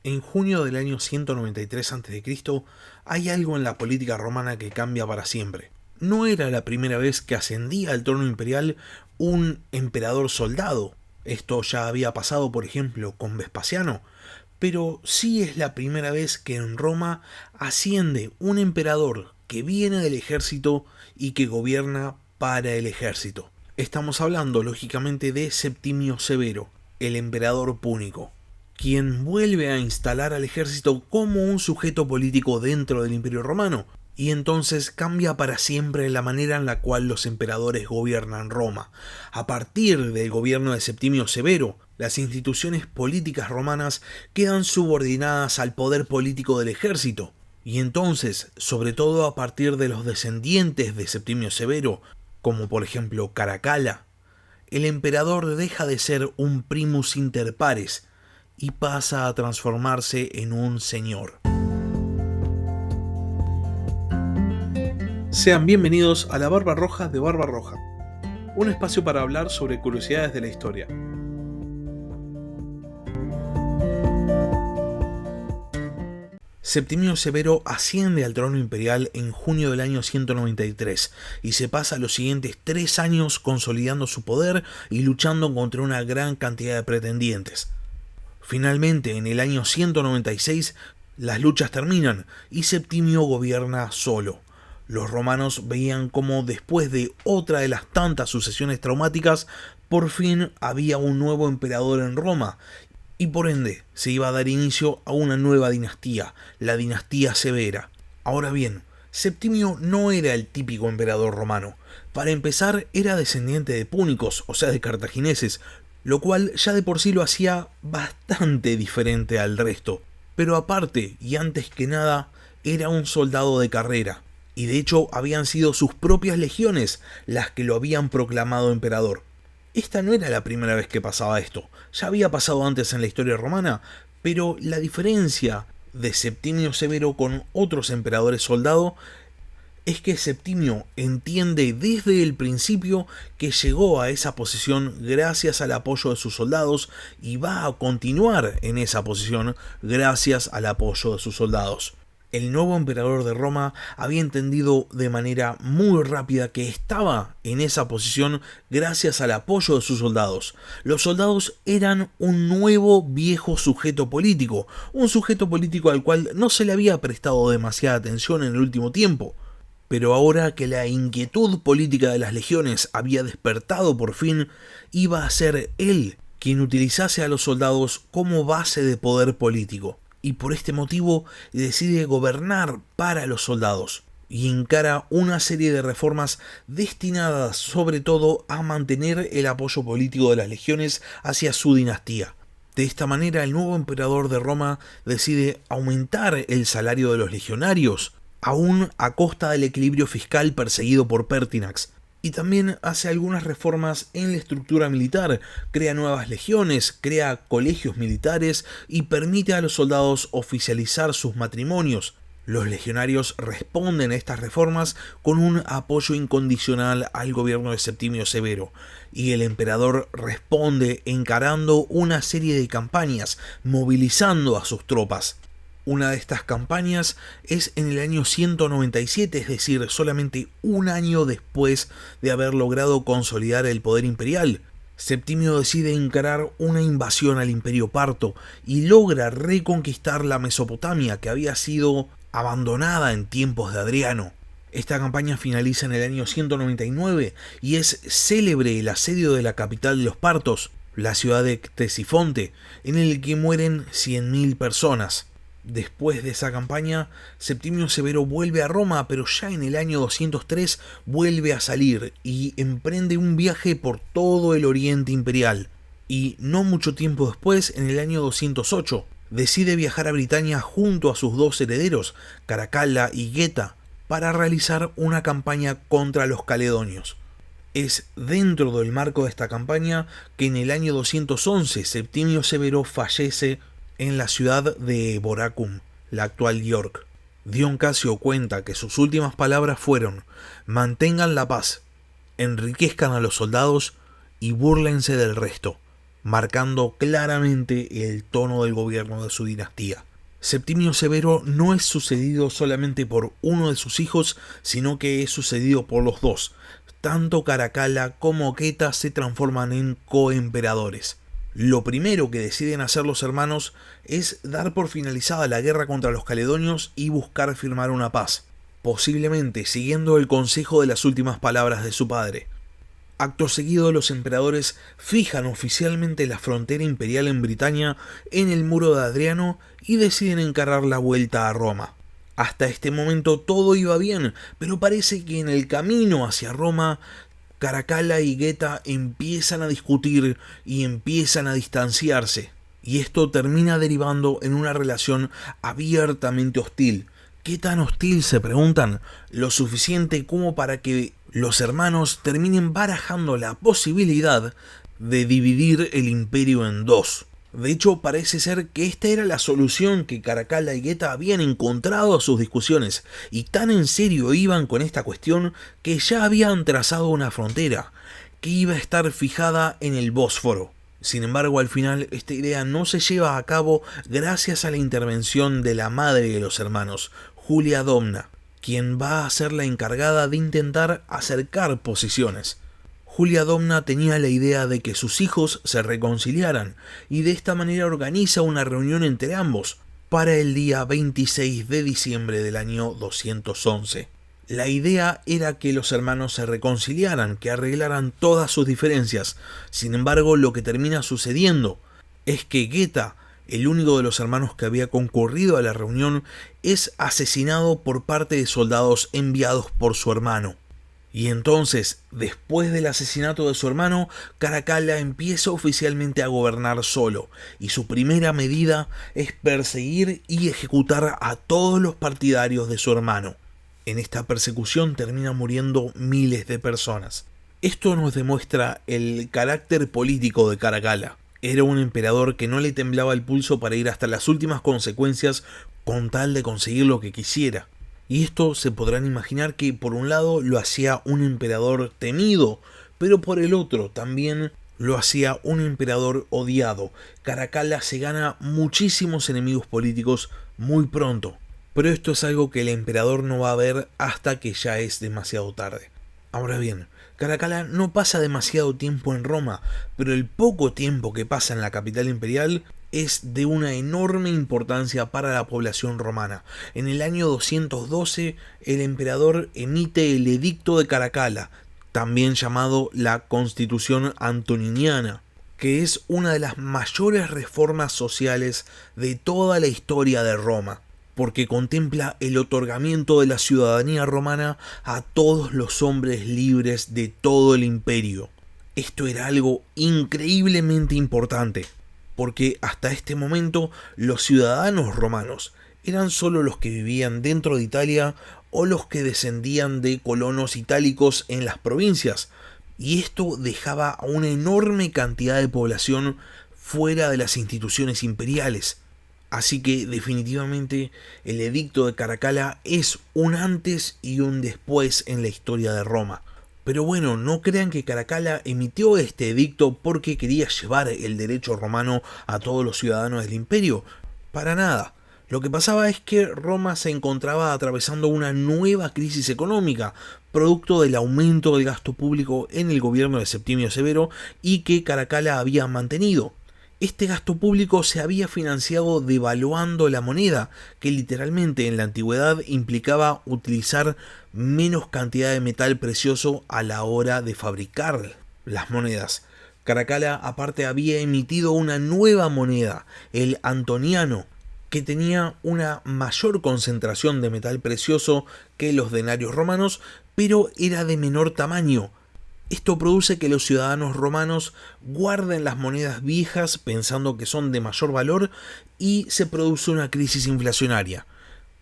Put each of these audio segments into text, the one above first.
En junio del año 193 a.C. hay algo en la política romana que cambia para siempre. No era la primera vez que ascendía al trono imperial un emperador soldado. Esto ya había pasado, por ejemplo, con Vespasiano. Pero sí es la primera vez que en Roma asciende un emperador que viene del ejército y que gobierna para el ejército. Estamos hablando, lógicamente, de Septimio Severo, el emperador púnico, quien vuelve a instalar al ejército como un sujeto político dentro del Imperio Romano, y entonces cambia para siempre la manera en la cual los emperadores gobiernan Roma. A partir del gobierno de Septimio Severo, las instituciones políticas romanas quedan subordinadas al poder político del ejército, y entonces, sobre todo a partir de los descendientes de Septimio Severo, como por ejemplo Caracalla, el emperador deja de ser un primus inter pares y pasa a transformarse en un señor. Sean bienvenidos a La Barba Roja de Barba Roja, un espacio para hablar sobre curiosidades de la historia. Septimio Severo asciende al trono imperial en junio del año 193 y se pasa los siguientes 3 años consolidando su poder y luchando contra una gran cantidad de pretendientes. Finalmente, en el año 196, las luchas terminan y Septimio gobierna solo. Los romanos veían como después de otra de las tantas sucesiones traumáticas, por fin había un nuevo emperador en Roma, y por ende se iba a dar inicio a una nueva dinastía, la dinastía Severa. Ahora bien, Septimio no era el típico emperador romano. Para empezar, era descendiente de púnicos, o sea de cartagineses, lo cual ya de por sí lo hacía bastante diferente al resto. Pero aparte, y antes que nada, era un soldado de carrera, y de hecho habían sido sus propias legiones las que lo habían proclamado emperador. Esta no era la primera vez que pasaba esto, ya había pasado antes en la historia romana, pero la diferencia de Septimio Severo con otros emperadores soldado es que Septimio entiende desde el principio que llegó a esa posición gracias al apoyo de sus soldados y va a continuar en esa posición gracias al apoyo de sus soldados. El nuevo emperador de Roma había entendido de manera muy rápida que estaba en esa posición gracias al apoyo de sus soldados. Los soldados eran un nuevo viejo sujeto político, un sujeto político al cual no se le había prestado demasiada atención en el último tiempo. Pero ahora que la inquietud política de las legiones había despertado por fin, iba a ser él quien utilizase a los soldados como base de poder político. Y por este motivo decide gobernar para los soldados y encara una serie de reformas destinadas sobre todo a mantener el apoyo político de las legiones hacia su dinastía. De esta manera, el nuevo emperador de Roma decide aumentar el salario de los legionarios, aún a costa del equilibrio fiscal perseguido por Pertinax. Y también hace algunas reformas en la estructura militar, crea nuevas legiones, crea colegios militares y permite a los soldados oficializar sus matrimonios. Los legionarios responden a estas reformas con un apoyo incondicional al gobierno de Septimio Severo, y el emperador responde encarando una serie de campañas, movilizando a sus tropas. Una de estas campañas es en el año 197, es decir, solamente un año después de haber logrado consolidar el poder imperial. Septimio decide encarar una invasión al Imperio Parto y logra reconquistar la Mesopotamia, que había sido abandonada en tiempos de Adriano. Esta campaña finaliza en el año 199 y es célebre el asedio de la capital de los partos, la ciudad de Ctesifonte, en el que mueren 100.000 personas. Después de esa campaña, Septimio Severo vuelve a Roma, pero ya en el año 203 vuelve a salir y emprende un viaje por todo el oriente imperial. Y no mucho tiempo después, en el año 208, decide viajar a Britania junto a sus dos herederos, Caracalla y Geta, para realizar una campaña contra los caledonios. Es dentro del marco de esta campaña que en el año 211 Septimio Severo fallece en la ciudad de Boracum, la actual York. Dion Casio cuenta que sus últimas palabras fueron: mantengan la paz, enriquezcan a los soldados y búrlense del resto. marcando claramente el tono del gobierno de su dinastía. Septimio Severo no es sucedido solamente por uno de sus hijos, sino que es sucedido por los dos. Tanto Caracalla como Geta se transforman en coemperadores. Lo primero que deciden hacer los hermanos es dar por finalizada la guerra contra los caledonios y buscar firmar una paz, posiblemente siguiendo el consejo de las últimas palabras de su padre. Acto seguido, los emperadores fijan oficialmente la frontera imperial en Britania en el muro de Adriano y deciden encarar la vuelta a Roma. Hasta este momento todo iba bien, pero parece que en el camino hacia Roma, Caracalla y Geta empiezan a discutir y empiezan a distanciarse, y esto termina derivando en una relación abiertamente hostil. ¿Qué tan hostil, se preguntan? Lo suficiente como para que los hermanos terminen barajando la posibilidad de dividir el imperio en dos. De hecho, parece ser que esta era la solución que Caracalla y Geta habían encontrado a sus discusiones, y tan en serio iban con esta cuestión que ya habían trazado una frontera, que iba a estar fijada en el Bósforo. Sin embargo, al final esta idea no se lleva a cabo gracias a la intervención de la madre de los hermanos, Julia Domna, quien va a ser la encargada de intentar acercar posiciones. Julia Domna tenía la idea de que sus hijos se reconciliaran y de esta manera organiza una reunión entre ambos para el día 26 de diciembre del año 211. La idea era que los hermanos se reconciliaran, que arreglaran todas sus diferencias. Sin embargo, lo que termina sucediendo es que Geta, el único de los hermanos que había concurrido a la reunión, es asesinado por parte de soldados enviados por su hermano. Y entonces, después del asesinato de su hermano, Caracalla empieza oficialmente a gobernar solo, y su primera medida es perseguir y ejecutar a todos los partidarios de su hermano. En esta persecución terminan muriendo miles de personas. Esto nos demuestra el carácter político de Caracalla. Era un emperador que no le temblaba el pulso para ir hasta las últimas consecuencias con tal de conseguir lo que quisiera. Y esto se podrán imaginar que por un lado lo hacía un emperador temido, pero por el otro también lo hacía un emperador odiado. Caracalla se gana muchísimos enemigos políticos muy pronto, pero esto es algo que el emperador no va a ver hasta que ya es demasiado tarde. Ahora bien, Caracalla no pasa demasiado tiempo en Roma, pero el poco tiempo que pasa en la capital imperial es de una enorme importancia para la población romana. En el año 212, el emperador emite el Edicto de Caracalla, también llamado la Constitución Antoniniana, que es una de las mayores reformas sociales de toda la historia de Roma, porque contempla el otorgamiento de la ciudadanía romana a todos los hombres libres de todo el imperio. Esto era algo increíblemente importante, porque hasta este momento los ciudadanos romanos eran solo los que vivían dentro de Italia o los que descendían de colonos itálicos en las provincias, y esto dejaba a una enorme cantidad de población fuera de las instituciones imperiales. Así que definitivamente el edicto de Caracalla es un antes y un después en la historia de Roma. Pero bueno, no crean que Caracalla emitió este edicto porque quería llevar el derecho romano a todos los ciudadanos del imperio. Para nada. Lo que pasaba es que Roma se encontraba atravesando una nueva crisis económica, producto del aumento del gasto público en el gobierno de Septimio Severo y que Caracalla había mantenido. Este gasto público se había financiado devaluando la moneda, que literalmente en la antigüedad implicaba utilizar menos cantidad de metal precioso a la hora de fabricar las monedas. Caracalla aparte había emitido una nueva moneda, el antoniano, que tenía una mayor concentración de metal precioso que los denarios romanos, pero era de menor tamaño. Esto produce que los ciudadanos romanos guarden las monedas viejas pensando que son de mayor valor y se produce una crisis inflacionaria.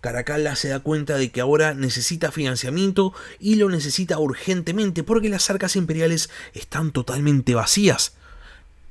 Caracalla se da cuenta de que ahora necesita financiamiento y lo necesita urgentemente porque las arcas imperiales están totalmente vacías.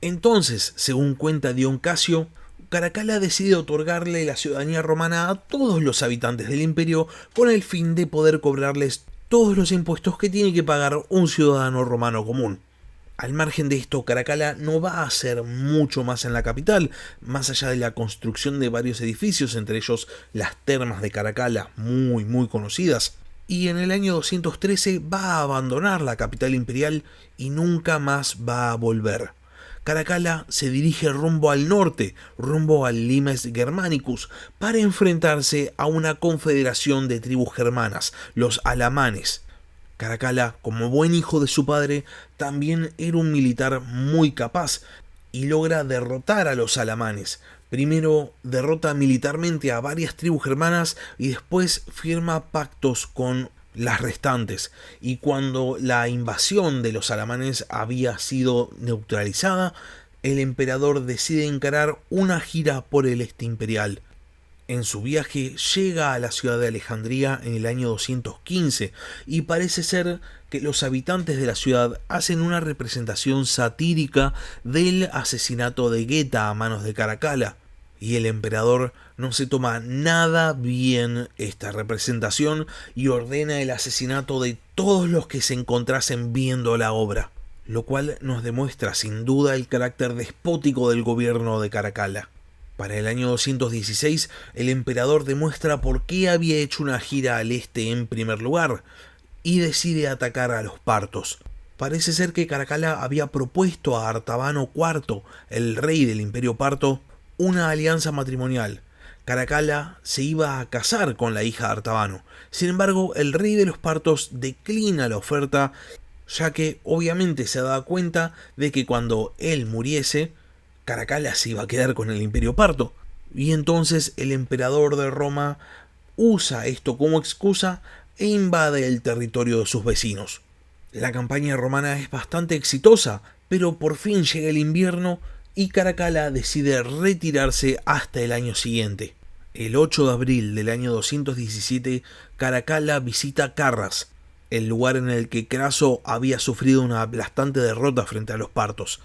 Entonces, según cuenta Dion Casio, Caracalla decide otorgarle la ciudadanía romana a todos los habitantes del imperio con el fin de poder cobrarles todos los impuestos que tiene que pagar un ciudadano romano común. Al margen de esto, Caracalla no va a hacer mucho más en la capital, más allá de la construcción de varios edificios, entre ellos las termas de Caracalla, muy conocidas. Y en el año 213 va a abandonar la capital imperial y nunca más va a volver. Caracalla se dirige rumbo al norte, rumbo al Limes Germanicus, para enfrentarse a una confederación de tribus germanas, los alamanes. Caracalla, como buen hijo de su padre, también era un militar muy capaz y logra derrotar a los alamanes. Primero derrota militarmente a varias tribus germanas y después firma pactos con las restantes. Y cuando la invasión de los alamanes había sido neutralizada, el emperador decide encarar una gira por el este imperial. En su viaje llega a la ciudad de Alejandría en el año 215 y parece ser que los habitantes de la ciudad hacen una representación satírica del asesinato de Geta a manos de Caracalla. Y el emperador no se toma nada bien esta representación y ordena el asesinato de todos los que se encontrasen viendo la obra, lo cual nos demuestra sin duda el carácter despótico del gobierno de Caracalla. Para el año 216, el emperador demuestra por qué había hecho una gira al este en primer lugar, y decide atacar a los partos. Parece ser que Caracalla había propuesto a Artabano IV, el rey del imperio parto, una alianza matrimonial. Caracalla se iba a casar con la hija de Artabano. Sin embargo, el rey de los partos declina la oferta, ya que obviamente se da cuenta de que cuando él muriese, Caracalla se iba a quedar con el imperio parto, y entonces el emperador de Roma usa esto como excusa e invade el territorio de sus vecinos. La campaña romana es bastante exitosa, pero por fin llega el invierno y Caracalla decide retirarse hasta el año siguiente. El 8 de abril del año 217, Caracalla visita Carras, el lugar en el que Craso había sufrido una aplastante derrota frente a los partos.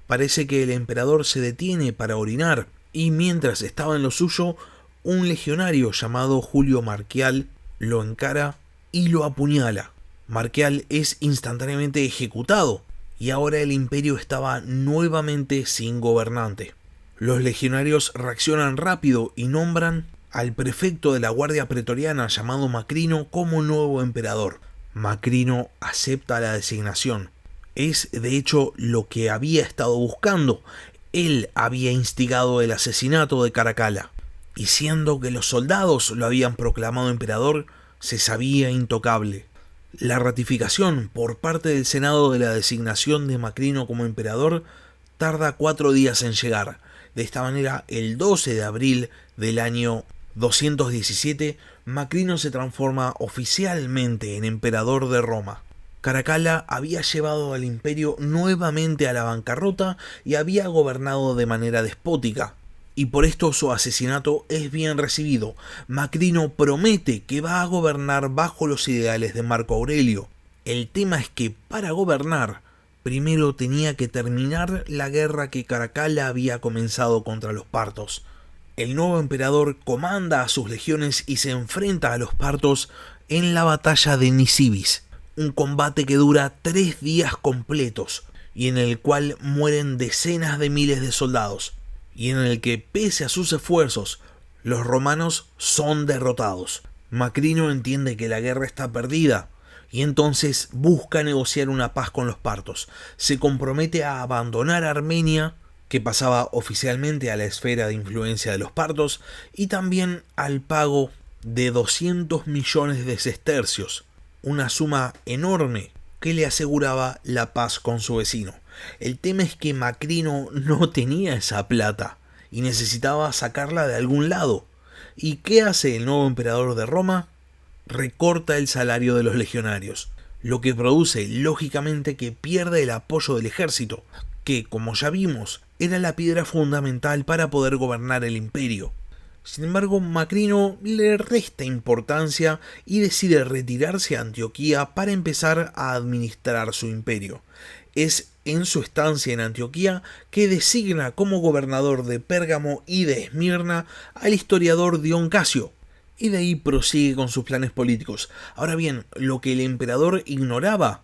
Parece que el emperador se detiene para orinar, y mientras estaba en lo suyo, un legionario llamado Julio Marcial lo encara y lo apuñala. Marcial es instantáneamente ejecutado, y ahora el imperio estaba nuevamente sin gobernante. Los legionarios reaccionan rápido y nombran al prefecto de la guardia pretoriana llamado Macrino como nuevo emperador. Macrino acepta la designación. Es de hecho lo que había estado buscando. Él había instigado el asesinato de Caracalla, y siendo que los soldados lo habían proclamado emperador, se sabía intocable. La ratificación por parte del Senado de la designación de Macrino como emperador tarda 4 días en llegar. De esta manera, el 12 de abril del año 217, Macrino se transforma oficialmente en emperador de Roma. Caracalla había llevado al imperio nuevamente a la bancarrota y había gobernado de manera despótica, y por esto su asesinato es bien recibido. Macrino promete que va a gobernar bajo los ideales de Marco Aurelio. El tema es que para gobernar, primero tenía que terminar la guerra que Caracalla había comenzado contra los partos. El nuevo emperador comanda a sus legiones y se enfrenta a los partos en la batalla de Nisibis, un combate que dura 3 días completos y en el cual mueren decenas de miles de soldados, y en el que, pese a sus esfuerzos, los romanos son derrotados. Macrino entiende que la guerra está perdida y entonces busca negociar una paz con los partos. Se compromete a abandonar Armenia, que pasaba oficialmente a la esfera de influencia de los partos, y también al pago de 200 millones de sestercios, una suma enorme que le aseguraba la paz con su vecino. El tema es que Macrino no tenía esa plata y necesitaba sacarla de algún lado. ¿Y qué hace el nuevo emperador de Roma? Recorta el salario de los legionarios, lo que produce lógicamente que pierde el apoyo del ejército, que, como ya vimos, era la piedra fundamental para poder gobernar el imperio. Sin embargo, Macrino le resta importancia y decide retirarse a Antioquía para empezar a administrar su imperio. Es en su estancia en Antioquía que designa como gobernador de Pérgamo y de Esmirna al historiador Dion Casio, y de ahí prosigue con sus planes políticos. Ahora bien, lo que el emperador ignoraba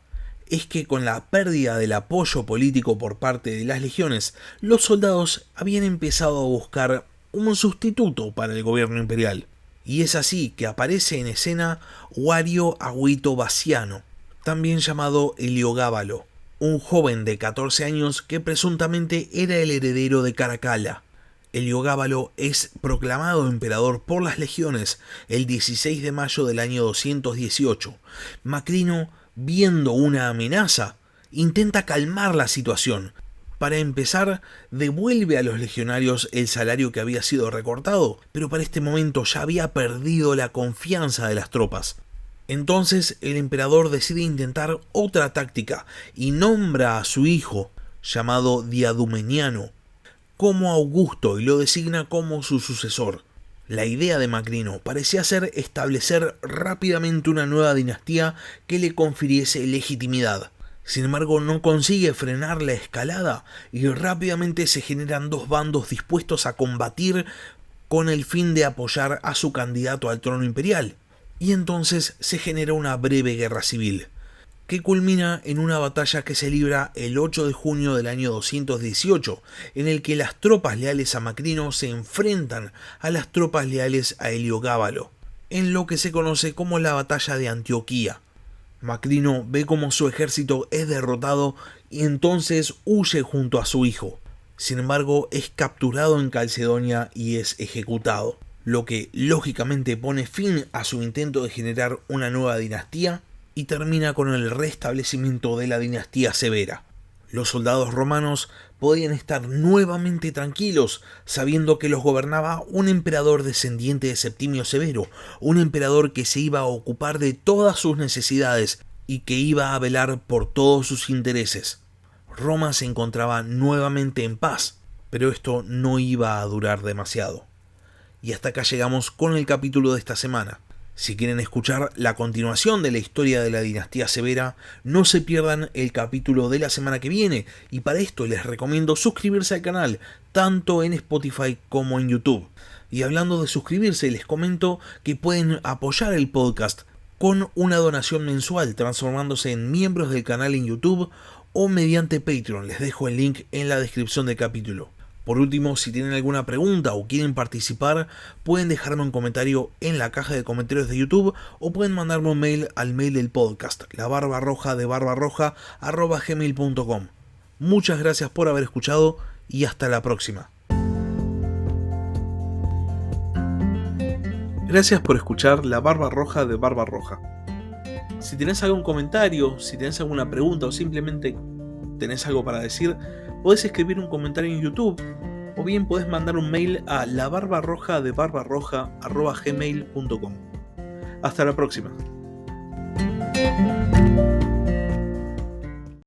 es que con la pérdida del apoyo político por parte de las legiones, los soldados habían empezado a buscar un sustituto para el gobierno imperial. Y es así que aparece en escena Wario Agüito Baciano, también llamado Heliogábalo, un joven de 14 años que presuntamente era el heredero de Caracalla. Heliogábalo es proclamado emperador por las legiones el 16 de mayo del año 218. Macrino, viendo una amenaza, intenta calmar la situación. Para empezar, devuelve a los legionarios el salario que había sido recortado, pero para este momento ya había perdido la confianza de las tropas. Entonces el emperador decide intentar otra táctica y nombra a su hijo, llamado Diadumeniano, como Augusto y lo designa como su sucesor. La idea de Macrino parecía ser establecer rápidamente una nueva dinastía que le confiriese legitimidad. Sin embargo, no consigue frenar la escalada y rápidamente se generan dos bandos dispuestos a combatir con el fin de apoyar a su candidato al trono imperial. Y entonces se genera una breve guerra civil, que culmina en una batalla que se libra el 8 de junio del año 218, en el que las tropas leales a Macrino se enfrentan a las tropas leales a Heliogábalo, en lo que se conoce como la batalla de Antioquía. Macrino ve como su ejército es derrotado y entonces huye junto a su hijo. Sin embargo, es capturado en Calcedonia y es ejecutado, lo que lógicamente pone fin a su intento de generar una nueva dinastía y termina con el restablecimiento de la dinastía severa. Los soldados romanos podían estar nuevamente tranquilos, sabiendo que los gobernaba un emperador descendiente de Septimio Severo, un emperador que se iba a ocupar de todas sus necesidades y que iba a velar por todos sus intereses. Roma se encontraba nuevamente en paz, pero esto no iba a durar demasiado. Y hasta acá llegamos con el capítulo de esta semana. Si quieren escuchar la continuación de la historia de la dinastía Severa, no se pierdan el capítulo de la semana que viene, y para esto les recomiendo suscribirse al canal, tanto en Spotify como en YouTube. Y hablando de suscribirse, les comento que pueden apoyar el podcast con una donación mensual, transformándose en miembros del canal en YouTube o mediante Patreon. Les dejo el link en la descripción del capítulo. Por último, si tienen alguna pregunta o quieren participar, pueden dejarme un comentario en la caja de comentarios de YouTube o pueden mandarme un mail al mail del podcast, labarbarrojadebarbarroja@gmail.com. Muchas gracias por haber escuchado y hasta la próxima. Gracias por escuchar La Barba Roja de Barbarroja. Si tenés algún comentario, si tenés alguna pregunta o simplemente tenés algo para decir, podés escribir un comentario en YouTube o bien podés mandar un mail a labarbarrojadebarbarroja@gmail.com. Hasta la próxima.